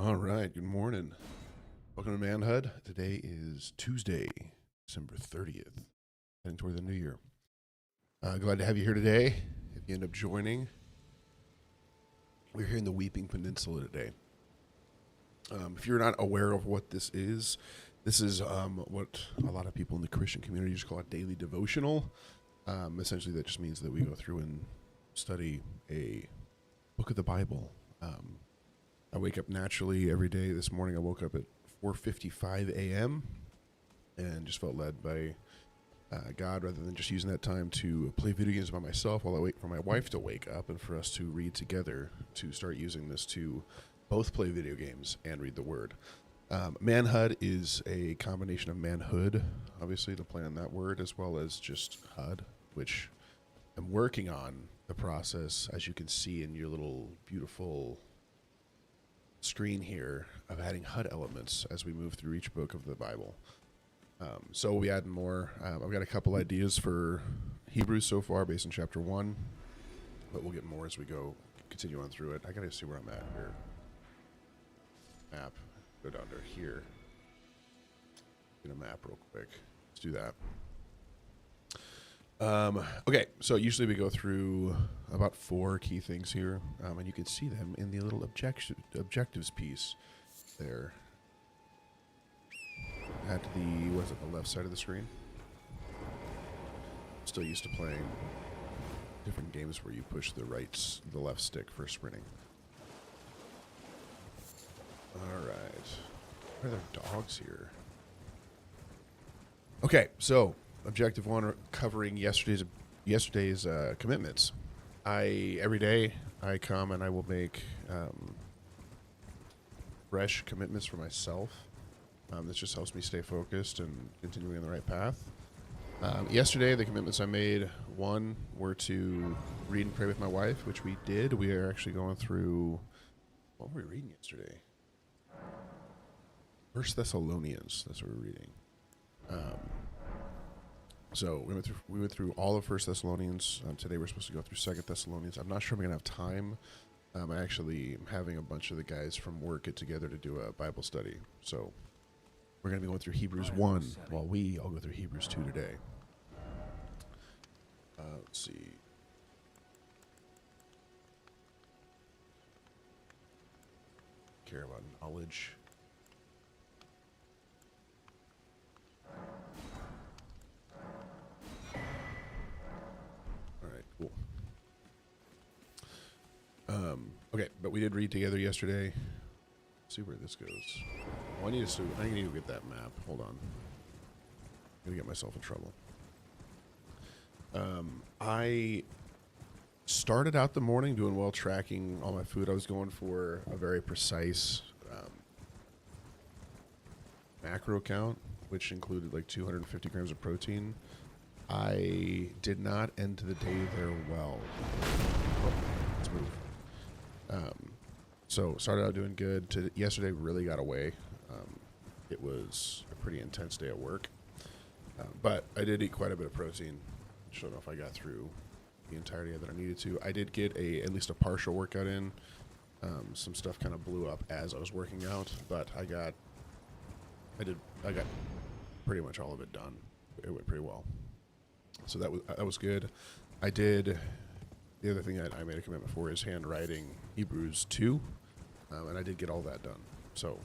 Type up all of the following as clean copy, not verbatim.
All right, good morning. Welcome to Manhood. Today is Tuesday, December 30th, heading toward the new year. Glad to have you here today. If you end up joining, we're here in the Weeping Peninsula today. If you're not aware of what this is what a lot of people in the Christian community just call a daily devotional. Essentially, that just means that we go through and study a book of the Bible. I wake up naturally every day. This morning I woke up at 4:55 a.m. and just felt led by God, rather than just using that time to play video games by myself while I wait for my wife to wake up and for us to read together, to start using this to both play video games and read the Word. Manhood is a combination of manhood, obviously, to play on that word, as well as just HUD, which I'm working on the process, as you can see in your little beautiful screen here, of adding HUD elements as we move through each book of the Bible. So we'll be adding more. I've got a couple ideas for Hebrews so far based on chapter 1, but we'll get more as we continue on through it. I gotta see where I'm at here. Map. Go down to here. Get a map real quick. Let's do that. Okay, so usually we go through about 4 key things here, and you can see them in the little objectives piece there at the left side of the screen. Still used to playing different games where you push the left stick for sprinting. All right, why are there dogs here? Okay, so objective 1, covering yesterday's commitments. Every day I come and I will make fresh commitments for myself. This just helps me stay focused and continuing on the right path. Yesterday, the commitments I made, 1, were to read and pray with my wife, which we did. We are actually going through, what were we reading yesterday? 1 Thessalonians, that's what we're reading. So we went through all of 1 Thessalonians. Today we're supposed to go through 2 Thessalonians. I'm not sure I'm going to have time. I actually am having a bunch of the guys from work get together to do a Bible study. So we're going to be going through Hebrews 1 while we all go through Hebrews 2 today. Let's see. Care about knowledge. Cool. Okay, but we did read together yesterday. Let's see where this goes. Oh, I need to go get that map. Hold on. I'm gonna get myself in trouble. I started out the morning doing well, tracking all my food. I was going for a very precise macro count, which included like 250 grams of protein. I did not end the day there well. Oh, let's move. So started out doing good. Yesterday really got away. It was a pretty intense day at work. But I did eat quite a bit of protein. I don't know if I got through the entirety that I needed to. I did get at least a partial workout in. Some stuff kind of blew up as I was working out, but I got pretty much all of it done. It went pretty well. So that was good. The other thing I made a commitment for is handwriting Hebrews 2, and I did get all that done. So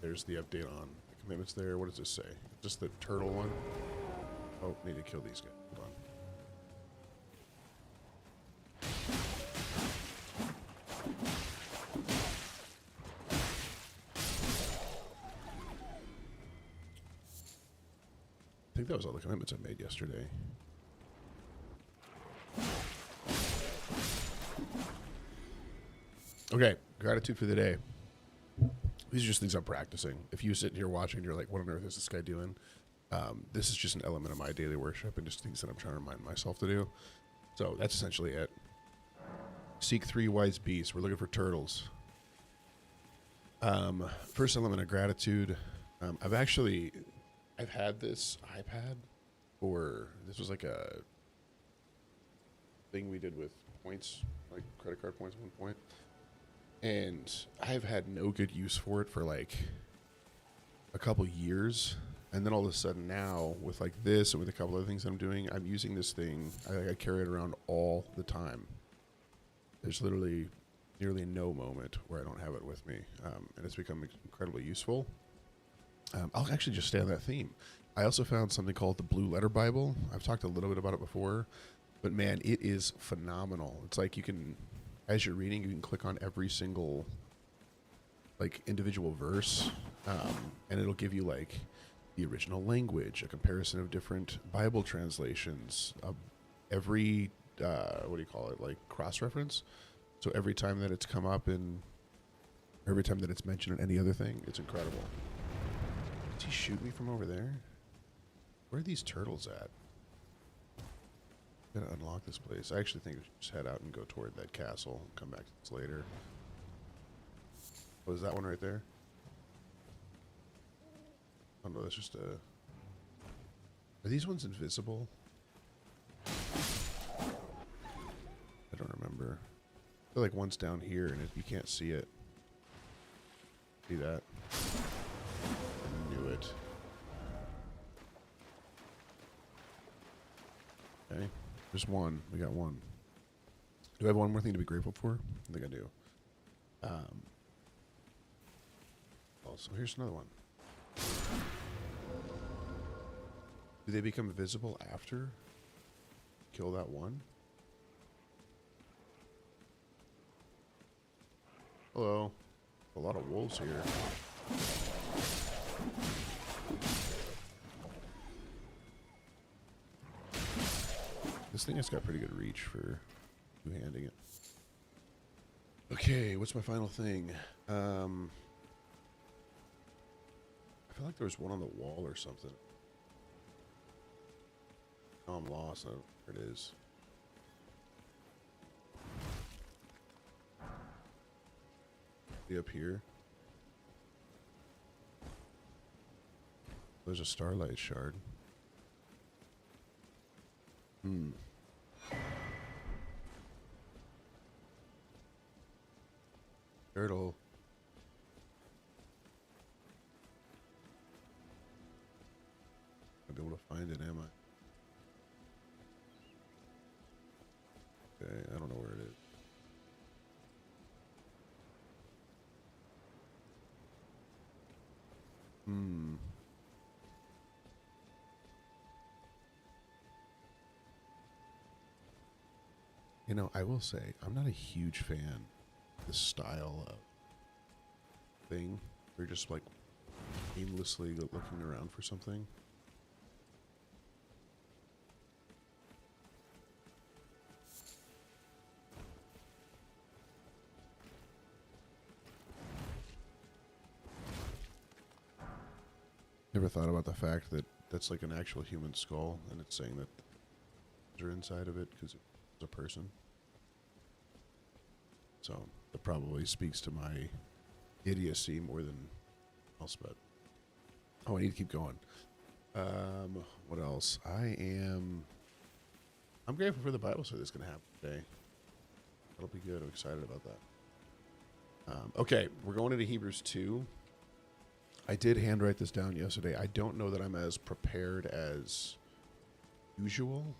there's the update on the commitments there. What does this say? Just the turtle one? Oh, need to kill these guys. Hold on. I think that was all the commitments I made yesterday. Okay, gratitude for the day. These are just things I'm practicing. If you sit here watching and you're like, what on earth is this guy doing? This is just an element of my daily worship and just things that I'm trying to remind myself to do. So that's essentially it. Seek 3 wise beasts. We're looking for turtles. First element of gratitude. I've had this iPad this was like a thing we did with points, like credit card points at one point. And I've had no good use for it for like a couple years. And then all of a sudden now with like this and with a couple other things that I'm doing, I'm using this thing. I carry it around all the time. There's literally nearly no moment where I don't have it with me. And it's become incredibly useful. I'll actually just stay on that theme. I also found something called the Blue Letter Bible. I've talked a little bit about it before, but man, it is phenomenal. It's like you can, as you're reading, you can click on every single like individual verse, and it'll give you like the original language, a comparison of different Bible translations, every what do you call it, like cross-reference. So every time that it's come up in, every time that it's mentioned in any other thing, it's incredible. Did he shoot me from over there? Where are these turtles at? Gotta unlock this place. I actually think we should just head out and go toward that castle and come back to this later. Oh, is that one right there? Oh no, that's just a... Are these ones invisible? I don't remember. I feel like one's down here and you can't see it. See that? I knew it. Okay. Just one. We got one. Do I have one more thing to be grateful for? I think I do. Also, here's another one. Do they become visible after? Kill that one? Hello. A lot of wolves here. This thing has got pretty good reach for two-handing it. Okay, what's my final thing? I feel like there was one on the wall or something. Oh, I'm lost. I don't know where it is. Be up here. There's a starlight shard. Turtle. I'll be able to find it, am I? Okay, I don't know where it is. You know, I will say, I'm not a huge fan of this style of thing. We're just like aimlessly looking around for something. Never thought about the fact that that's like an actual human skull, and it's saying that they're inside of it because it's a person. So that probably speaks to my idiocy more than else. But oh, I need to keep going. What else? I'm grateful for the Bible study that's going to happen today. That'll be good. I'm excited about that. Okay, we're going into Hebrews 2. I did handwrite this down yesterday. I don't know that I'm as prepared as usual,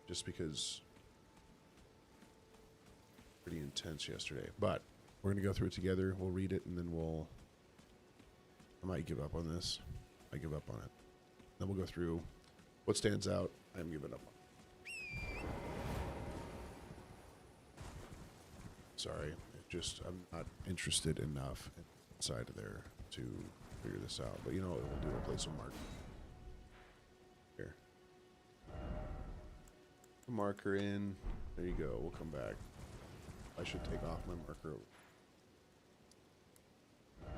just because pretty intense yesterday. But we're going to go through it together. We'll read it, and then I might give up on this. I give up on it. Then we'll go through what stands out. I'm giving up on. Sorry, I'm not interested enough inside of there to figure this out. But you know what we'll do? We'll place some mark here. A marker in. There you go. We'll come back. I should take off my marker. There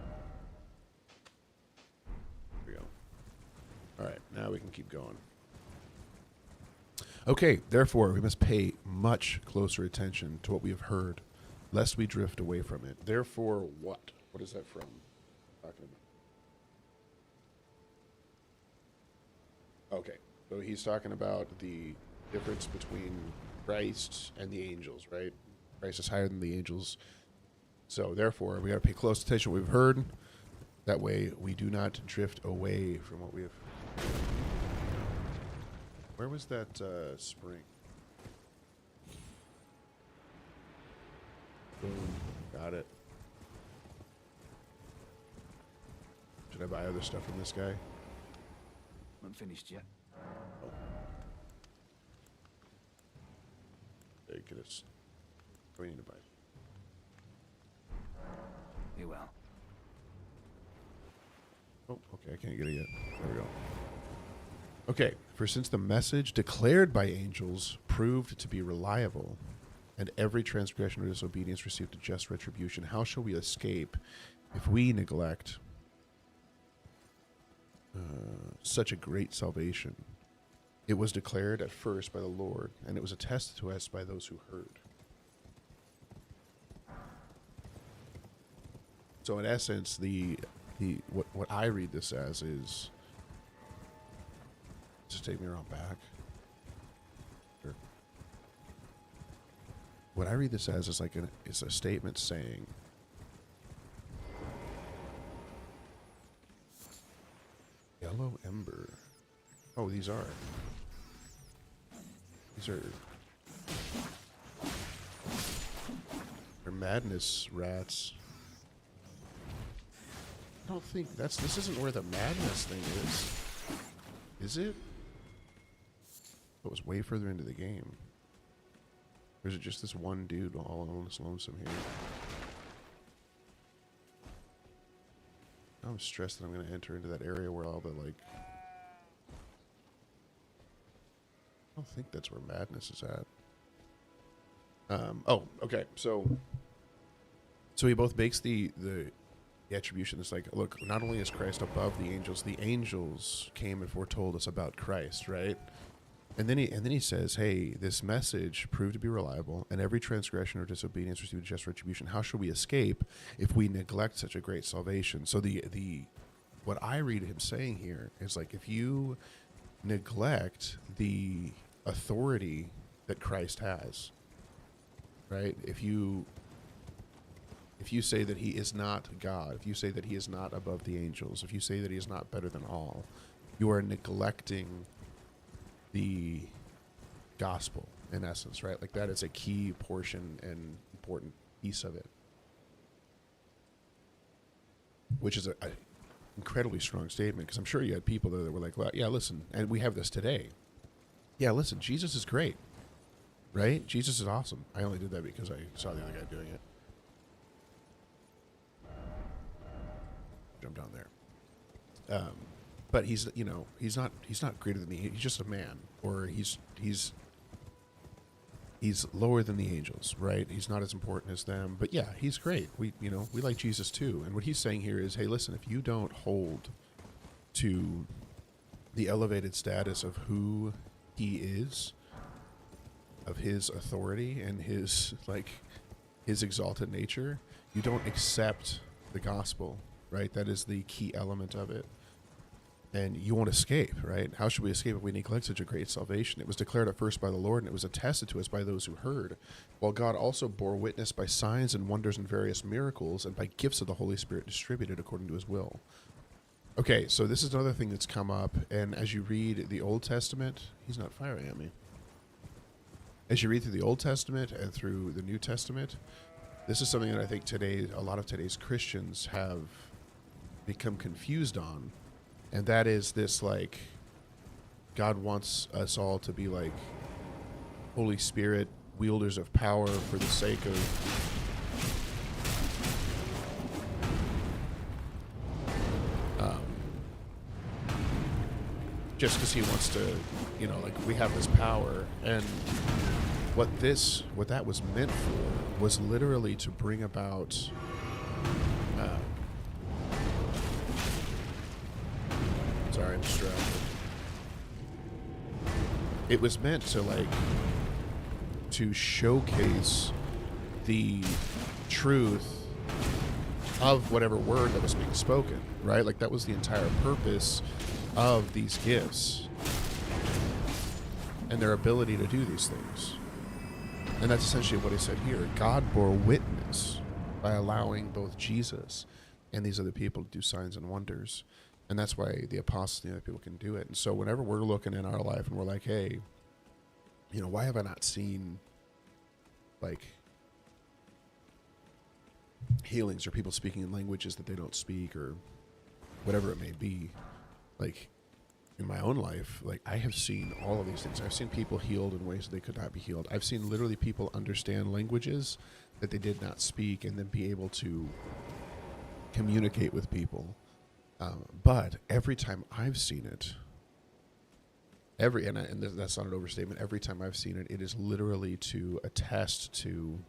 we go. All right, now we can keep going. Okay, therefore, we must pay much closer attention to what we have heard, lest we drift away from it. Therefore, what? What is that from? Talking about. Okay, so he's talking about the difference between Christ and the angels, right? Christ is higher than the angels. So therefore, we got to pay close attention to what we've heard. That way, we do not drift away from what we have. Where was that spring? Boom. Got it. Should I buy other stuff from this guy? I'm finished yet. Oh. There, get us. What do we need to buy? Be well. Oh, okay, I can't get it yet. There we go. Okay, for since the message declared by angels proved to be reliable, and every transgression or disobedience received a just retribution, how shall we escape if we neglect such a great salvation? It was declared at first by the Lord, and it was attested to us by those who heard. So in essence, what I read this as is, just take me around back. Sure. What I read this as is is a statement saying, yellow ember. Oh, these are they're madness rats. I don't think this isn't where the madness thing is it? It was way further into the game. Or is it just this one dude all alone, this lonesome here? I'm stressed that I'm going to enter into that area where all the, like... I don't think that's where madness is at. Oh, okay. So he both makes the attribution. It's like, look, not only is Christ above the angels came and foretold us about Christ, right? And then he says, hey, this message proved to be reliable, and every transgression or disobedience received a just retribution. How shall we escape if we neglect such a great salvation? So what I read him saying here is like, if you neglect the authority that Christ has, right? If you say that he is not God, if you say that he is not above the angels, if you say that he is not better than all, you are neglecting the gospel in essence, right? Like that is a key portion and important piece of it, which is a incredibly strong statement, because I'm sure you had people there that were like, well, yeah, listen, and we have this today. Yeah, listen, Jesus is great, right? Jesus is awesome. I only did that because I saw the other guy doing it. Jump down there. But he's not greater than he's just a man, or he's lower than the angels, right? He's not as important as them, but yeah, he's great. We like Jesus too. And what he's saying here is, hey, listen, if you don't hold to the elevated status of who he is, of his authority and his exalted nature, you don't accept the gospel, right? That is the key element of it. And you won't escape, right? How should we escape if we neglect such a great salvation? It was declared at first by the Lord, and it was attested to us by those who heard, while God also bore witness by signs and wonders and various miracles, and by gifts of the Holy Spirit distributed according to his will. Okay, so this is another thing that's come up, and as you read the Old Testament, he's not firing at me. As you read through the Old Testament and through the New Testament, this is something that I think a lot of today's Christians have become confused on. And that is this, like, God wants us all to be like Holy Spirit wielders of power for the sake of just because he wants to, like, we have this power. And what that was meant for was literally to bring about sorry, I'm distracted. It was meant to showcase the truth of whatever word that was being spoken, right? Like, that was the entire purpose of these gifts and their ability to do these things. And that's essentially what he said here. God bore witness by allowing both Jesus and these other people to do signs and wonders. And that's why the apostles and the other people can do it. And so whenever we're looking in our life and we're like, hey, why have I not seen like healings or people speaking in languages that they don't speak or whatever it may be? Like in my own life, like I have seen all of these things. I've seen people healed in ways that they could not be healed. I've seen literally people understand languages that they did not speak and then be able to communicate with people. But every time I've seen it, and that's not an overstatement, every time I've seen it, it is literally to attest to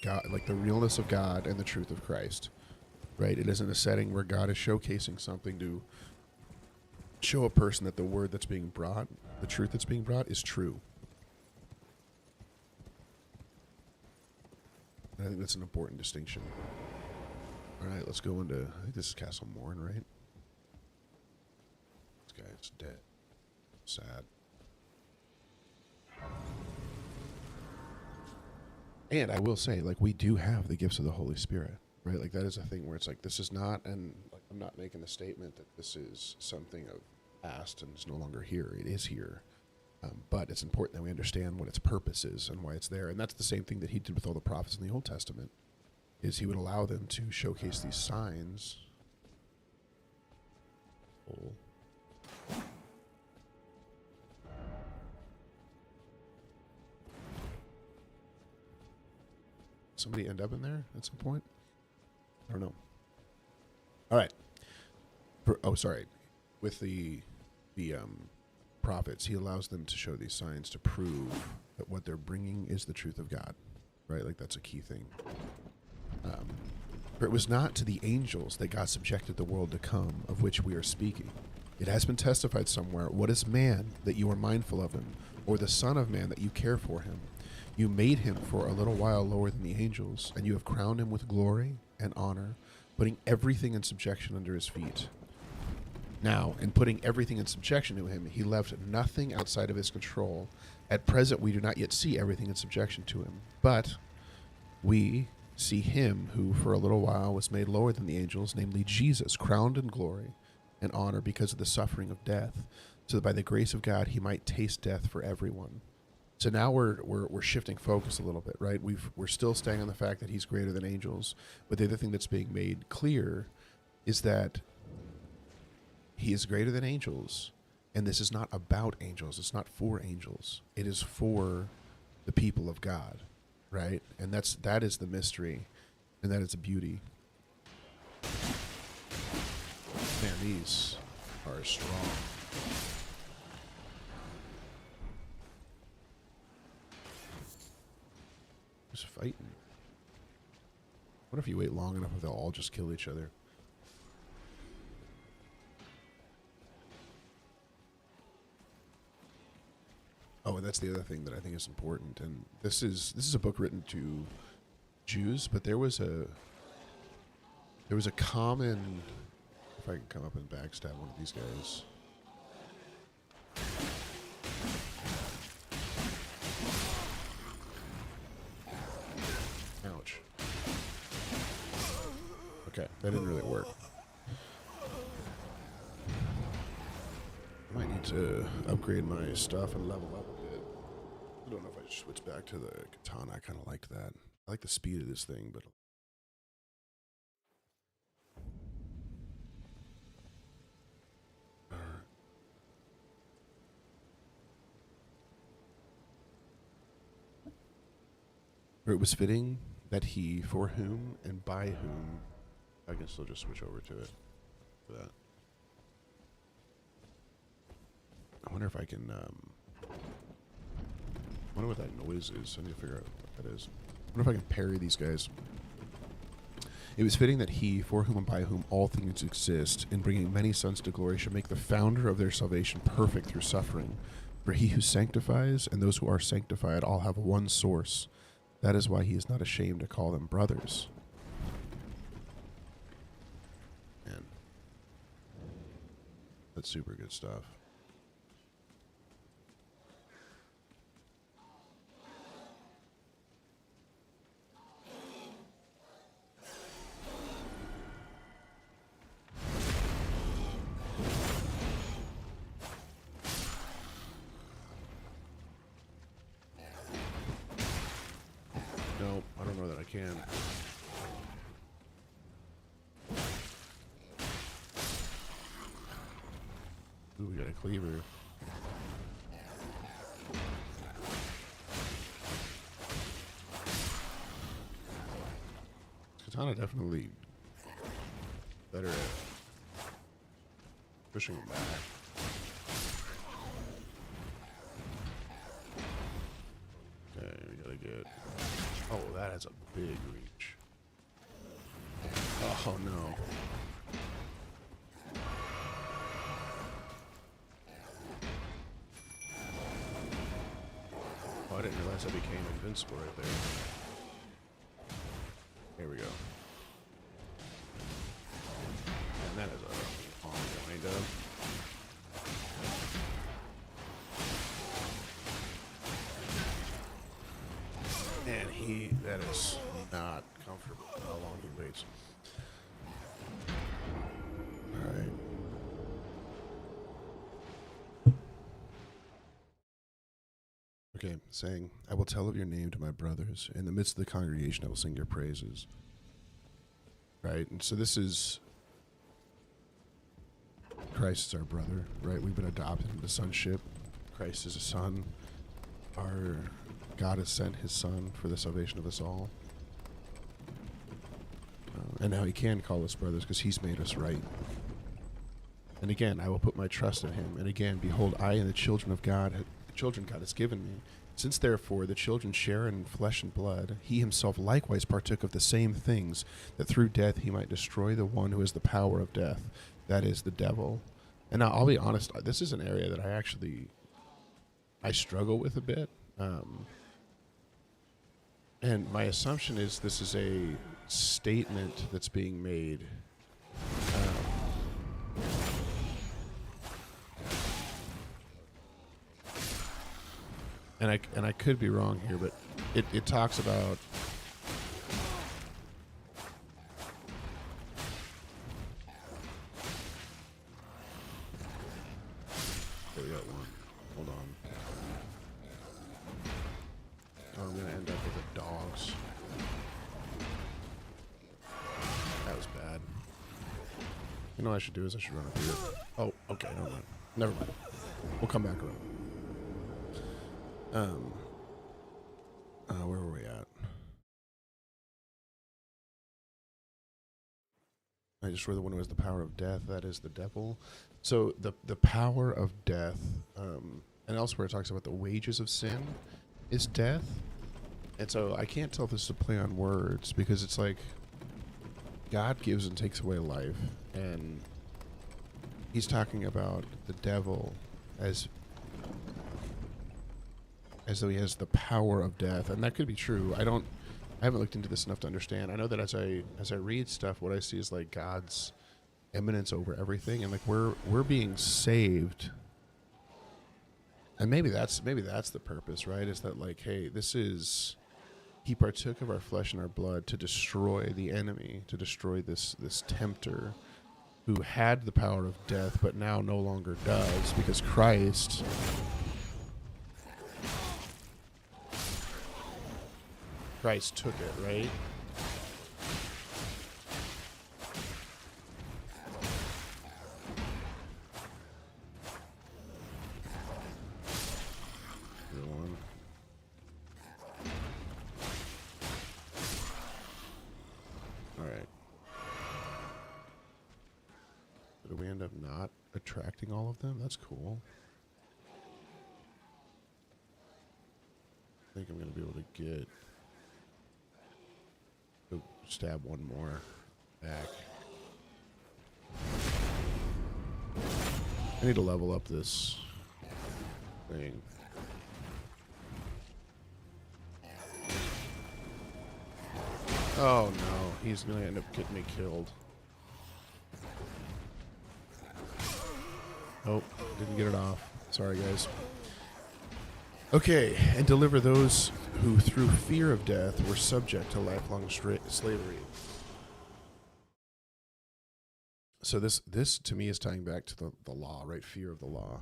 God, like the realness of God and the truth of Christ, right? It is in a setting where God is showcasing something to show a person that the word that's being brought, the truth that's being brought, is true. And I think that's an important distinction. All right, let's go into, I think this is Castle Morn, right? This guy's dead. Sad. And I will say, like, we do have the gifts of the Holy Spirit, right? Like, that is a thing where it's like, this is not, and like, I'm not making the statement that this is something of past and is no longer here. It is here. But it's important that we understand what its purpose is and why it's there. And that's the same thing that he did with all the prophets in the Old Testament, is he would allow them to showcase these signs. Somebody end up in there at some point? I don't know. All right. Sorry. With the prophets, he allows them to show these signs to prove that what they're bringing is the truth of God, right? Like that's a key thing. For it was not to the angels that God subjected the world to come, of which we are speaking. It has been testified somewhere, what is man that you are mindful of him, or the son of man that you care for him? You made him for a little while lower than the angels, and you have crowned him with glory and honor, putting everything in subjection under his feet. Now, in putting everything in subjection to him, he left nothing outside of his control. At present, we do not yet see everything in subjection to him, but we see him who for a little while was made lower than the angels, namely Jesus, crowned in glory and honor because of the suffering of death, so that by the grace of God he might taste death for everyone. So now we're shifting focus a little bit, right? We're still staying on the fact that he's greater than angels, but the other thing that's being made clear is that he is greater than angels, and this is not about angels. It's not for angels. It is for the people of God, right? And that is the mystery, and that is the beauty. Man, these are strong. Just fighting. What if you wait long enough, they'll all just kill each other? Oh, and that's the other thing that I think is important. And this is a book written to Jews, but there was a common. If I can come up and backstab one of these guys. Ouch. Okay, that didn't really work. I might need to upgrade my stuff and level up a bit. I don't know if I should switch back to the katana. I kind of liked that. I like the speed of this thing, but... For it was fitting that he, for whom and by whom... I can still just switch over to it. For that. I wonder if I can... I wonder what that noise is. I need to figure out what that is. I wonder if I can parry these guys. It was fitting that he, for whom and by whom all things exist, in bringing many sons to glory, should make the founder of their salvation perfect through suffering. For he who sanctifies and those who are sanctified all have one source. That is why he is not ashamed to call them brothers. Man. That's super good stuff. No, I don't know that I can. Ooh, we got a cleaver. Katana definitely better at pushing him back. Okay, we gotta get... Oh, that has a big reach. Oh, no. Oh, I didn't realize I became invincible right there. Here we go. And that is a long wind up. And that is not comfortable how long he waits. Alright. Okay, saying, I will tell of your name to my brothers. In the midst of the congregation, I will sing your praises. Right? And so this is... Christ is our brother, right? We've been adopted into sonship. Christ is a son. Our God has sent his son for the salvation of us all. And now he can call us brothers because he's made us right. And again, I will put my trust in him. And again, behold, I and the children God has given me. Since therefore the children share in flesh and blood, he himself likewise partook of the same things, that through death he might destroy the one who has the power of death, that is the devil. And now, I'll be honest, this is an area that I struggle with a bit. And my assumption is this is a statement that's being made. And I could be wrong here, but it talks about there we got one. Hold on. Oh, I'm gonna end up with the dogs. That was bad. You know what I should do is I should run up here. Oh, okay, never mind. Never mind. We'll come back around. Where were we at? I just read the one who has the power of death. That is the devil. So the power of death, and elsewhere it talks about the wages of sin is death. And so I can't tell if this is a play on words because it's like God gives and takes away life, and he's talking about the devil as though he has the power of death, and that could be true. I haven't looked into this enough to understand. I know that as I read stuff, what I see is like God's eminence over everything, and like we're being saved, and maybe that's the purpose, right? Is that like, hey, he partook of our flesh and our blood to destroy the enemy, to destroy this tempter who had the power of death, but now no longer does because Christ took it, right? Good one. All right. Did we end up not attracting all of them? That's cool. I think I'm going to be able to get... stab one more back. I need to level up this thing. Oh no, he's gonna end up getting me killed. Oh, didn't get it off. Sorry, guys. Okay, and deliver those who through fear of death were subject to lifelong slavery. So this to me is tying back to the law, right? Fear of the law.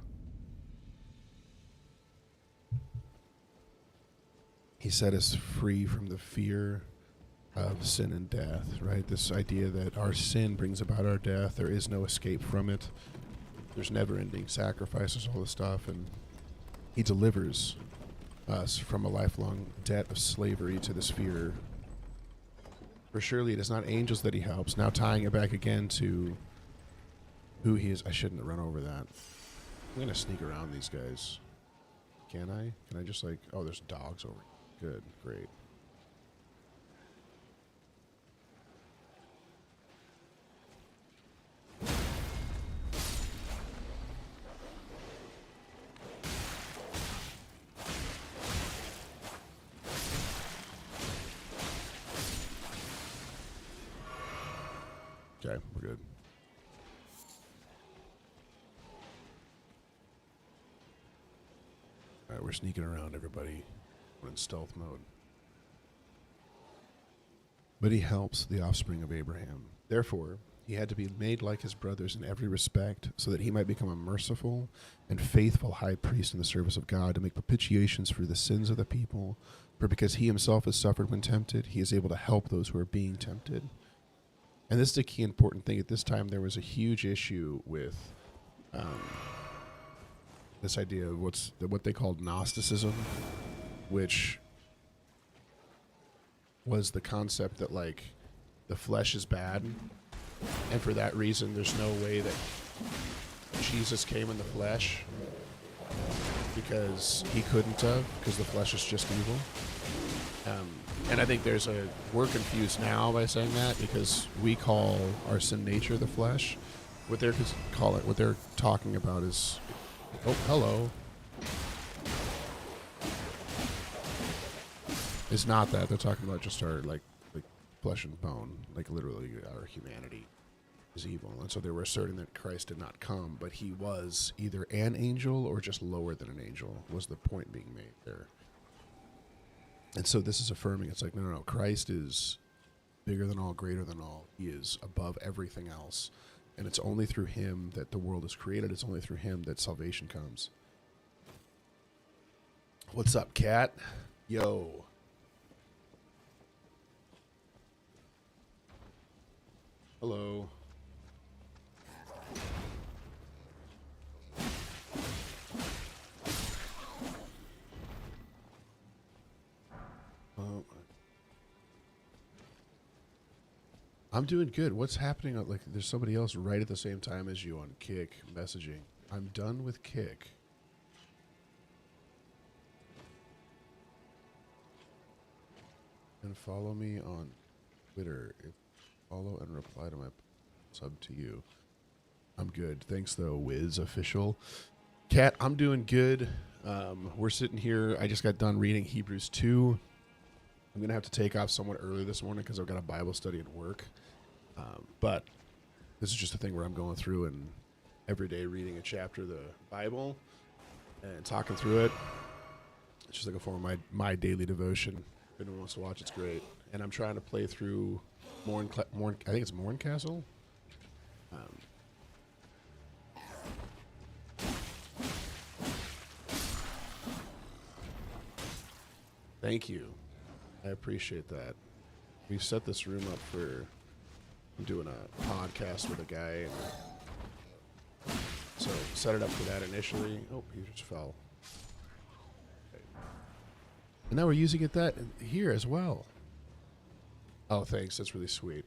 He set us free from the fear of sin and death, right? This idea that our sin brings about our death. There is no escape from it. There's never-ending sacrifices, all this stuff, and he delivers us from a lifelong debt of slavery to this fear. For surely it is not angels that he helps. Now tying it back again to who he is. I shouldn't have run over that. I'm going to sneak around these guys. Can I? Can I just like... Oh, there's dogs over here. Good. Great. Okay, we're good. All right, we're sneaking around, everybody. We're in stealth mode. But he helps the offspring of Abraham. Therefore, he had to be made like his brothers in every respect, so that he might become a merciful and faithful high priest in the service of God, to make propitiations for the sins of the people. For because he himself has suffered when tempted, he is able to help those who are being tempted. And this is a key important thing. At this time, there was a huge issue with this idea of what they called Gnosticism, which was the concept that, like, the flesh is bad, and for that reason, there's no way that Jesus came in the flesh, because he couldn't have, because the flesh is just evil. And I think we're confused now by saying that, because we call our sin nature the flesh. What they're talking about is, oh, hello. It's not that. They're talking about just our, like flesh and bone, like literally our humanity is evil. And so they were asserting that Christ did not come, but he was either an angel or just lower than an angel, was the point being made there. And so this is affirming. It's like, no. Christ is bigger than all, greater than all. He is above everything else. And it's only through him that the world is created. It's only through him that salvation comes. What's up, Cat? Yo. Hello. I'm doing good. What's happening? Like, there's somebody else right at the same time as you on Kick messaging. I'm done with Kick. And follow me on Twitter. Follow and reply to my sub to you. I'm good. Thanks, though, Wiz Official. Kat, I'm doing good. We're sitting here. I just got done reading Hebrews 2. I'm going to have to take off somewhat early this morning because I've got a Bible study at work. But this is just a thing where I'm going through and every day reading a chapter of the Bible and talking through it. It's just like a form of my daily devotion. If anyone wants to watch, it's great. And I'm trying to play through I think it's Morncastle. Thank you. I appreciate that. We set this room up for doing a podcast with a guy. And so set it up for that initially. Oh, he just fell. Okay. And now we're using it that here as well. Oh, thanks. That's really sweet.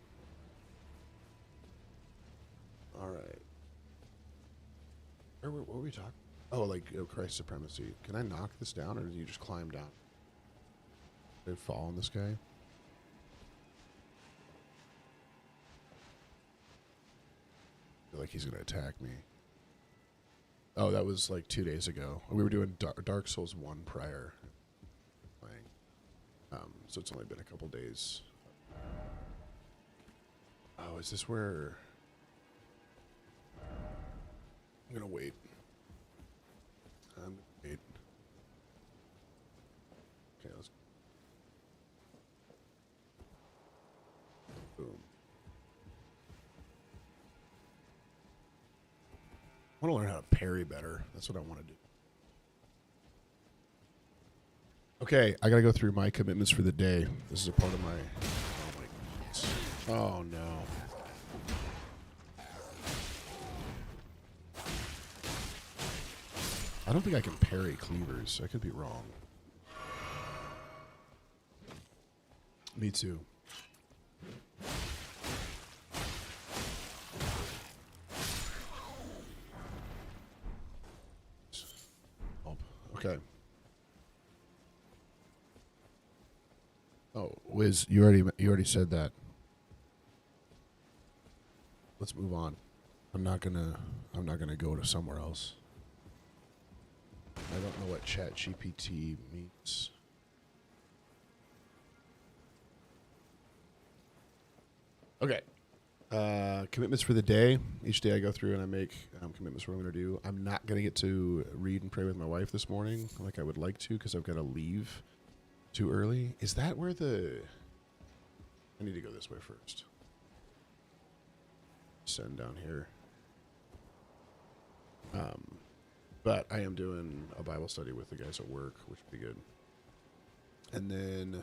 All right. What were we talking? Oh, like Christ supremacy. Can I knock this down, or do you just climb down? Did I fall on this guy? I feel like he's going to attack me. Oh, that was like 2 days ago. We were doing Dark Souls 1 prior playing. So it's only been a couple days. Oh, is this where... I'm going to wait. Okay, let's... Boom. I want to learn how to parry better. That's what I want to do. Okay, I gotta go through my commitments for the day. This is a part of my. Oh my goodness. Oh no. I don't think I can parry cleavers. I could be wrong. Me too. Okay. Oh, Wiz, you already said that. Let's move on. I'm not gonna go to somewhere else. I don't know what ChatGPT means. Okay. Commitments for the day. Each day I go through and I make commitments what I'm going to do. I'm not going to get to read and pray with my wife this morning like I would like to because I've got to leave too early. Is that where the... I need to go this way first. Send down here. But I am doing a Bible study with the guys at work, which would be good. And then...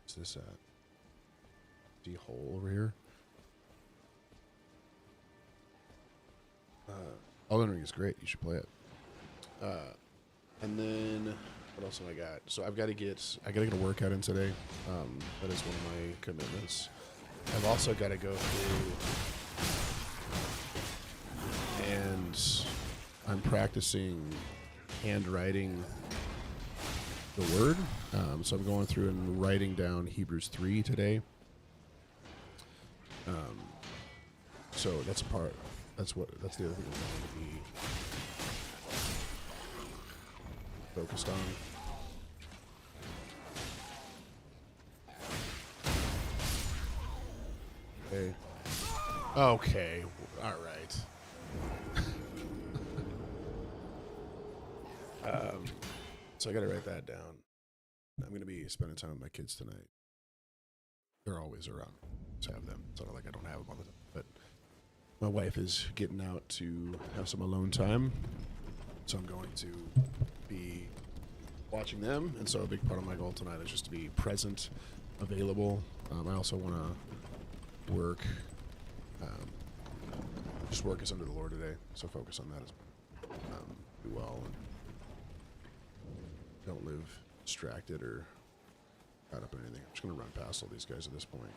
What's this at? The hole over here. Elden Ring is great. You should play it. And then what else have I got? So I gotta get a workout in today. That is one of my commitments. I've also got to go through and I'm practicing handwriting the word. So I'm going through and writing down Hebrews 3 today. So that's a part. That's the other thing I'm going to be focused on. Okay. Okay. All right. So I got to write that down. I'm going to be spending time with my kids tonight. They're always around. Just have them. It's not like I don't have them all the time. But my wife is getting out to have some alone time. So I'm going to be watching them. And so a big part of my goal tonight is just to be present, available. I also want to work. Just work as under the Lord today. So focus on that as do well. And don't live distracted or caught up in anything. I'm just going to run past all these guys at this point.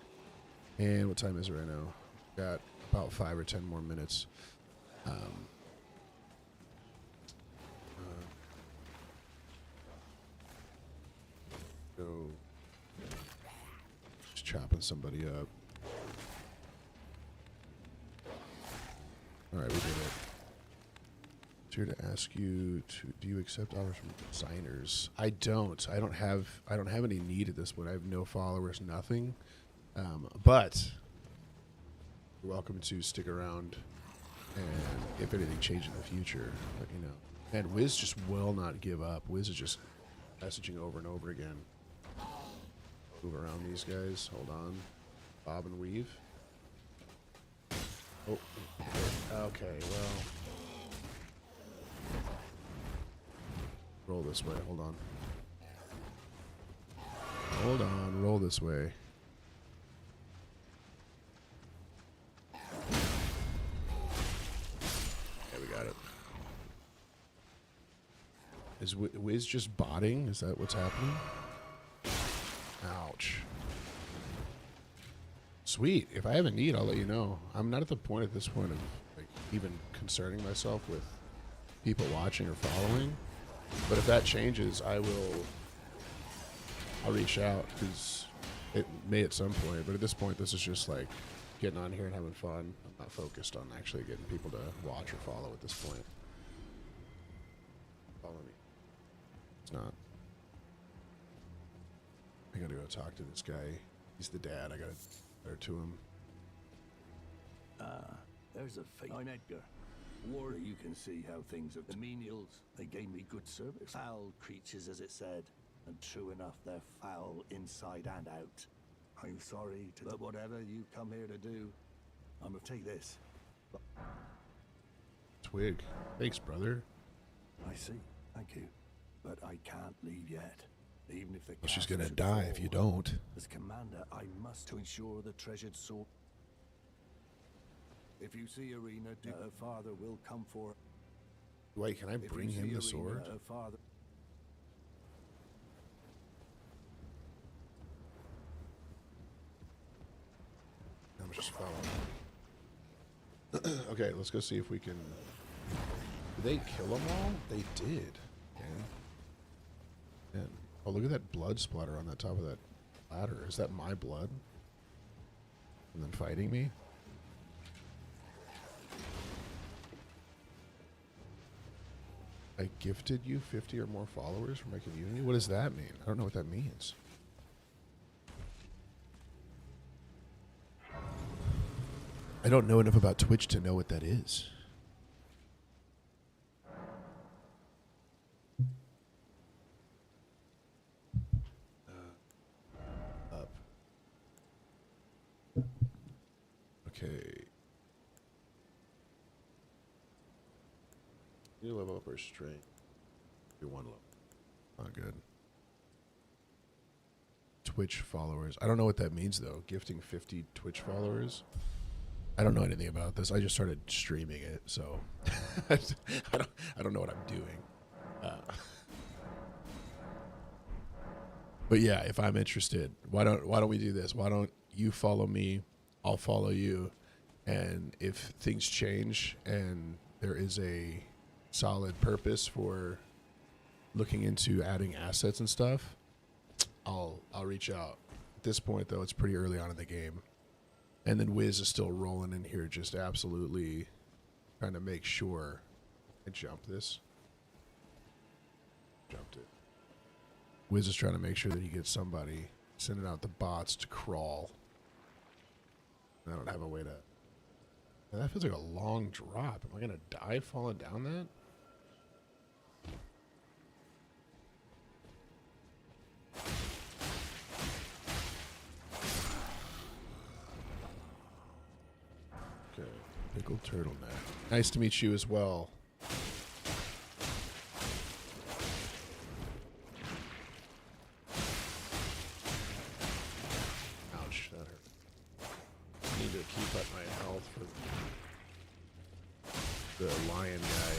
And what time is it right now? Got about 5 or 10 more minutes. Go. Just chopping somebody up. All right, we did it. Here to ask you to: do you accept offers from designers? I don't. I don't have any need at this point. I have no followers, nothing. But you're welcome to stick around, and if anything changes in the future, let me know. And Wiz just will not give up. Wiz is just messaging over and over again. Move around these guys. Hold on. Bob and weave. Oh. Okay. Well. Roll this way. Hold on. Hold on. Roll this way. Okay, we got it. Is Wiz just botting? Is that what's happening? Ouch. Sweet. If I have a need, I'll let you know. I'm not at the point at this point of like even concerning myself with people watching or following. But if that changes, I'll reach out because it may at some point. But at this point, this is just like getting on here and having fun. I'm not focused on actually getting people to watch or follow at this point. Follow me. It's not. I gotta go talk to this guy. He's the dad. I gotta go to him. There's a fate. I'm Edgar. Warrior, you can see how things are. The menials, they gave me good service. Foul creatures, as it said. And true enough, they're foul inside and out. I'm sorry, but whatever you come here to do, I'm gonna take this. Twig. Thanks, brother. I see. Thank you. But I can't leave yet. Even if the Well, she's castle gonna should die if you fall. don't. As commander, I must to ensure the treasured sword. If you see Irina, her father will come for her. Wait, can I If bring you him see the Irina, sword? her father. I'm just following. Okay, let's go see if we can. Did they kill them all? They did. Okay. And, oh, look at that blood splatter on the top of that ladder. Is that my blood? And then fighting me? I gifted you 50 or more followers from my community? What does that mean? I don't know what that means. I don't know enough about Twitch to know what that is. Up. Okay. You level up our strength. Do one level. Not good. Twitch followers. I don't know what that means though. Gifting 50 Twitch followers. I don't know anything about this. I just started streaming it, so I don't know what I'm doing. But yeah, if I'm interested, why don't we do this? Why don't you follow me? I'll follow you, and if things change and there is a solid purpose for looking into adding assets and stuff, I'll reach out. At this point, though, it's pretty early on in the game. And then Wiz is still rolling in here, just absolutely trying to make sure. I jumped this. Jumped it. Wiz is trying to make sure that he gets somebody, sending out the bots to crawl. I don't have a way to. Man, that feels like a long drop. Am I going to die falling down that? Okay, pickled turtleneck. Nice to meet you as well. Ouch, that hurt. I need to keep up my health for the lion guy.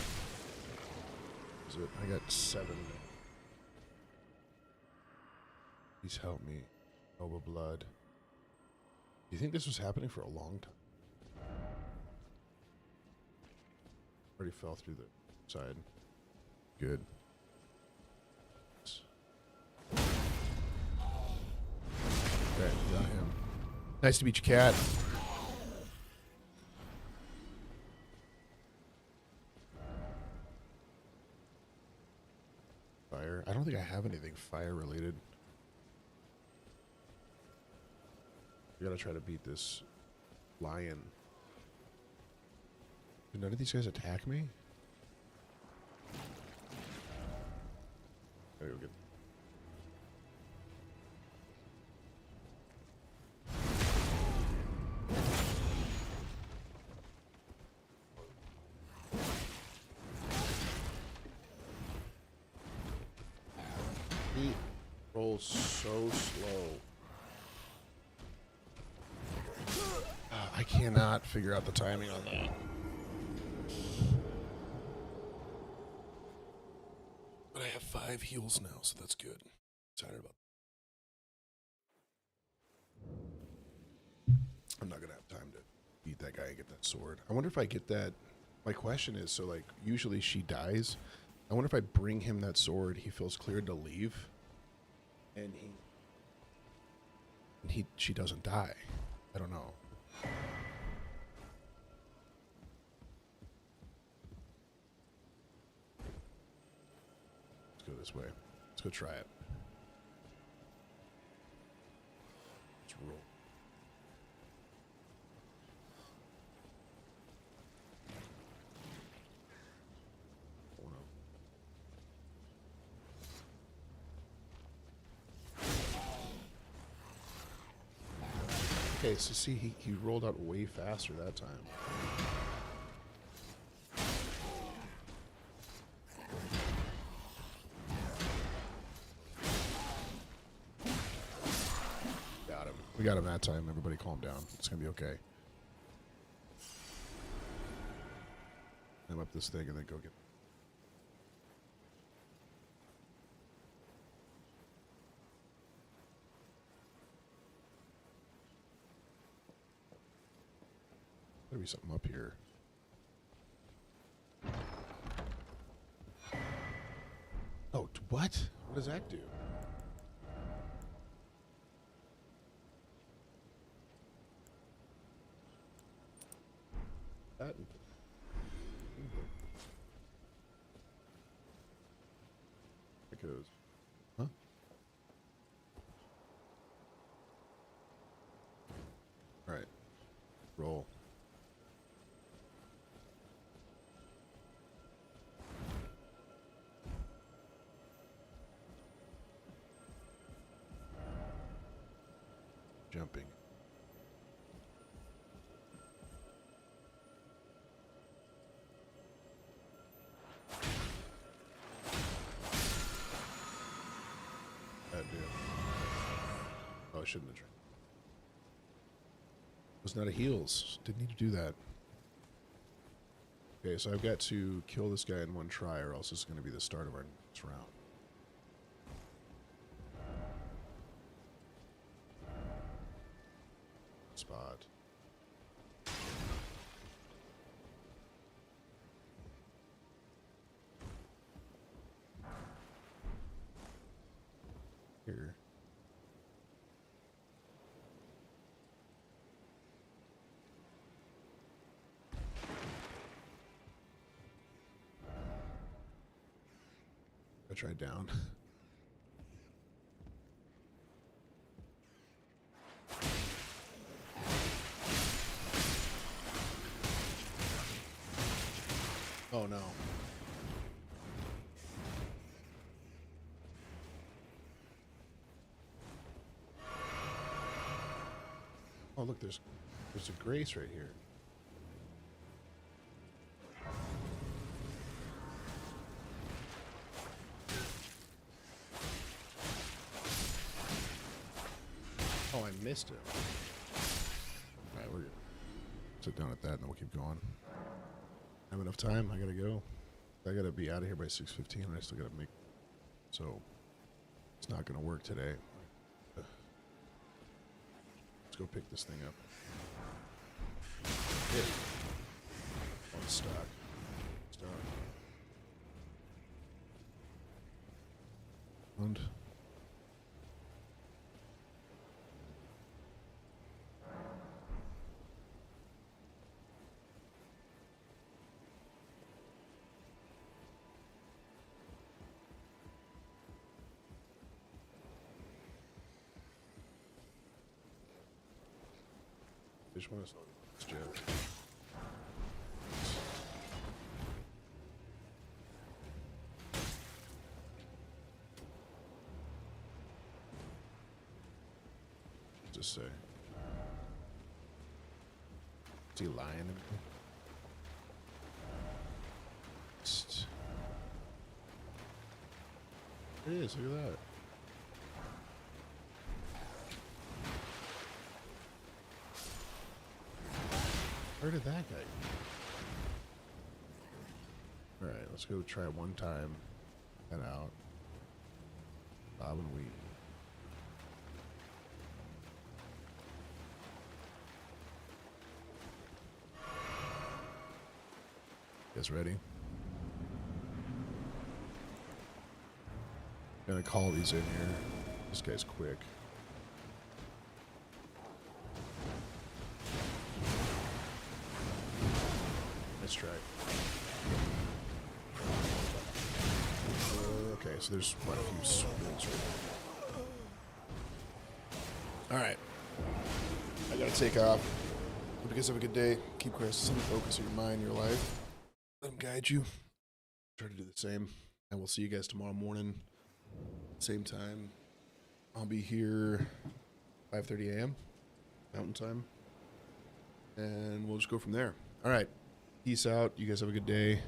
Is it? I got 7. Please help me. Noble blood. Do you think this was happening for a long time? Already fell through the side. Good. Okay, got him. Nice to meet you, cat. Fire. I don't think I have anything fire related. We gotta try to beat this lion. Did none of these guys attack me? There we go. He rolls so slow. I cannot figure out the timing on that. But I have 5 heals now, so that's good. Excited about that. I'm not gonna have time to beat that guy and get that sword. I wonder if I get that. My question is, so like usually she dies. I wonder if I bring him that sword, he feels cleared to leave, and she doesn't die. I don't know. Let's go this way. Let's go try it. Let's roll. Oh, no. Okay, so see, he rolled out way faster that time. We got him that time. Everybody calm down. It's going to be okay. Climb up this thing and then go get... There'll be something up here. Oh, what? What does that do? That... It goes. Huh? All right. Roll. Jumping. That dude. Oh, I shouldn't have tried. Was not a heals. Didn't need to do that. Okay, so I've got to kill this guy in one try, or else this is going to be the start of our next round. Spot. Here. I tried down. Oh no. Oh look, there's a grace right here. Oh, I missed it. Alright, we're good. Sit down at that and then we'll keep going. Have enough time? I gotta go. I gotta be out of here by 6:15 and I still gotta make... So, it's not gonna work today. Let's go pick this thing up. Yeah. Oh, it's stuck. Stuck. And... I just want to start this joke. Just say. Is he lying to me? It is, look at that. Where did that guy go? Alright, let's go try it one time. Head out. Bob and weed. You guys ready? Gonna call these in here. This guy's quick. Nice try. Okay, so there's quite a few swings right there. Alright. I gotta take off. Hope you guys have a good day. Keep Christ in the focus of your mind, your life. Let him guide you. Try to do the same. And we'll see you guys tomorrow morning. Same time. I'll be here 5:30 a.m. Mountain Time. And we'll just go from there. Alright. Peace out. You guys have a good day.